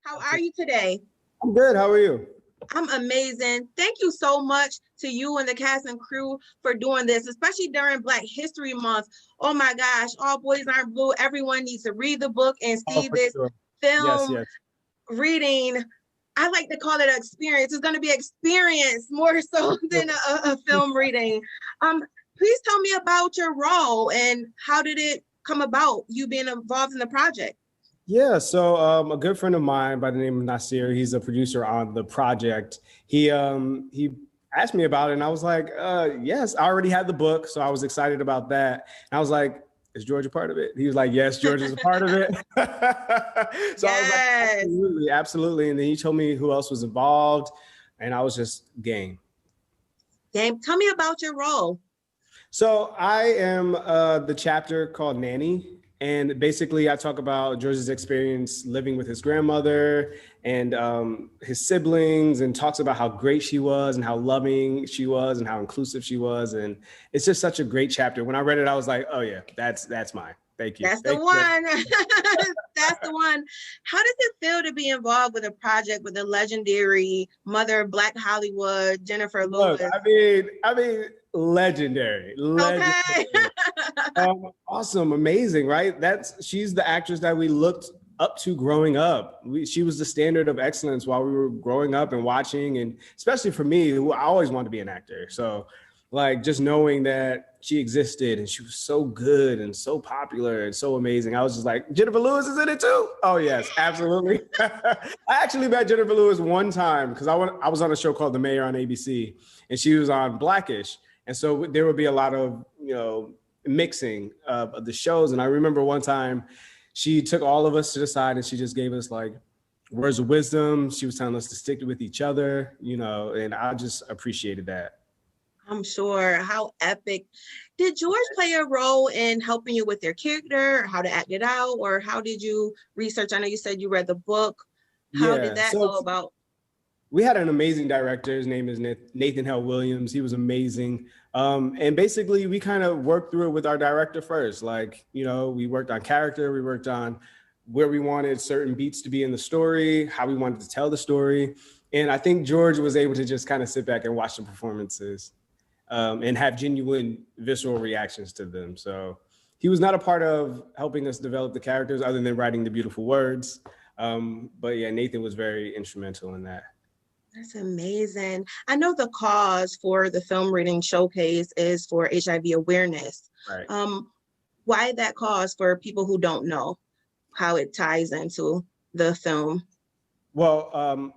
How are you today? I'm good. How are you? I'm amazing. Thank you so much to you and the cast and crew for doing this, especially during Black History Month. Oh my gosh, All Boys Aren't Blue. Everyone needs to read the book and Oh, see for this sure. Yes, film yes. reading. I like to call it an experience. It's going to be experience more so than a film reading. Um, please tell me about your role and how did it come about, you being involved in the project? Yeah, so a good friend of mine by the name of Nasir, he's a producer on the project. He asked me about it, and I was like, yes, I already had the book, so I was excited about that. And I was like, is George a part of it? He was like, yes, George is a part of it. So I was like, Yes. absolutely, absolutely. And then he told me who else was involved, and I was just game. Dame, tell me about your role. So I am the chapter called Nanny. And basically, I talk about George's experience living with his grandmother and his siblings, and talks about how great she was and how loving she was and how inclusive she was. And it's just such a great chapter. When I read it, I was like, oh, yeah, that's mine. Thank you. That's the Thank you. one. That's the one. How does it feel to be involved with a project with the legendary mother of Black Hollywood, Jennifer Look, Lewis? I mean, legendary. Okay. Awesome, amazing, right? She's the actress that we looked up to growing up. She was the standard of excellence while we were growing up and watching, and especially for me, who I always wanted to be an actor. So, like, just knowing that she existed and she was so good and so popular and so amazing, I was just like, Jennifer Lewis is in it too? Oh yes, absolutely. I actually met Jennifer Lewis one time because I was on a show called The Mayor on ABC, and she was on Blackish, and so there would be a lot of mixing of the shows. And I remember one time she took all of us to the side and she just gave us like words of wisdom. She was telling us to stick with each other, and I just appreciated that. I'm sure. How epic. Did George play a role in helping you with your character, how to act it out, or how did you research? I know you said you read the book. How did that go about? We had an amazing director. His name is Nathan Hell Williams. He was amazing. And basically, we kind of worked through it with our director first. Like, we worked on character. We worked on where we wanted certain beats to be in the story, how we wanted to tell the story. And I think George was able to just kind of sit back and watch the performances and have genuine visceral reactions to them. So he was not a part of helping us develop the characters other than writing the beautiful words. But yeah, Nathan was very instrumental in that. That's amazing. I know the cause for the film reading showcase is for HIV awareness. Right. Why that cause for people who don't know how it ties into the film? Well,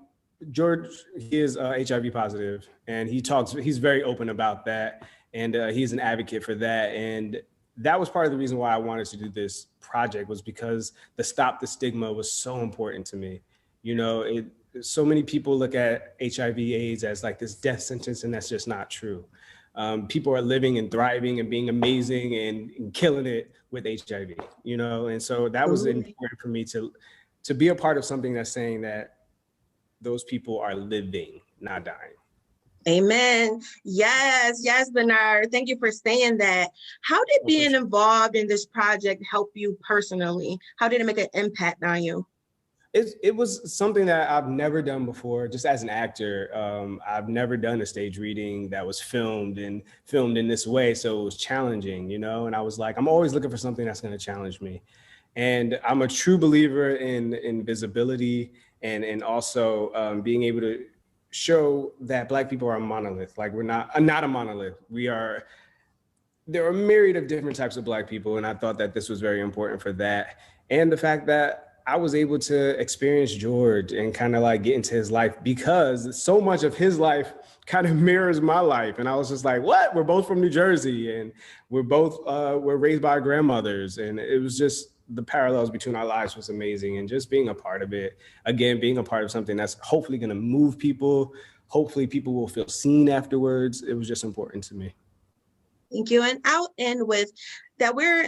George, he is HIV positive, and he's very open about that. And he's an advocate for that. And that was part of the reason why I wanted to do this project, was because the Stop the Stigma was so important to me. So many people look at HIV/AIDS as like this death sentence, and that's just not true. People are living and thriving and being amazing and killing it with HIV, and so that was important for me to be a part of something that's saying that those people are living, not dying. Amen. Yes, Bernard. Thank you for saying that. How did being involved in this project help you personally? How did it make an impact on you? It was something that I've never done before, just as an actor. I've never done a stage reading that was filmed in this way. So it was challenging, and I was like, I'm always looking for something that's going to challenge me. And I'm a true believer in visibility and also being able to show that Black people are a monolith. Like, we're not a monolith. There are a myriad of different types of Black people. And I thought that this was very important for that. And the fact that I was able to experience George and kind of like get into his life, because so much of his life kind of mirrors my life. And I was just like, what? We're both from New Jersey, and we're raised by our grandmothers. And it was just, the parallels between our lives was amazing. And just being a part of it, again, being a part of something that's hopefully going to move people. Hopefully people will feel seen afterwards. It was just important to me. Thank you. And I'll end with that we're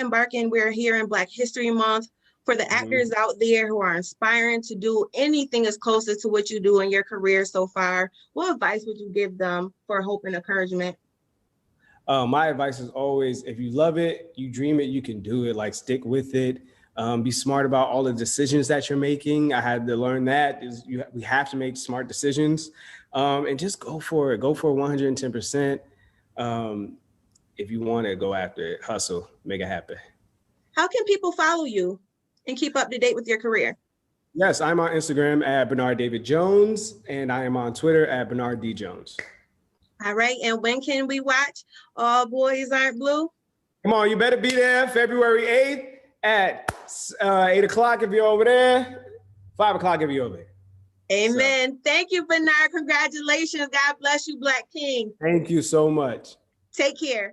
here in Black History Month. For the actors out there who are inspiring to do anything as close to what you do in your career so far, what advice would you give them for hope and encouragement? My advice is always, if you love it, you dream it, you can do it. Like, stick with it. Be smart about all the decisions that you're making. I had to learn that we have to make smart decisions, and just go for it. Go for 110%. If you want it, go after it. Hustle, make it happen. How can people follow you and keep up to date with your career? Yes, I'm on Instagram at Bernard David Jones, and I am on Twitter at Bernard D Jones. All right. And when can we watch All Boys Aren't Blue? Come on, you better be there February 8th at 8 o'clock if you're over there, 5 o'clock if you're over there. Amen. So, thank you, Bernard. Congratulations. God bless you, Black King. Thank you so much. Take care.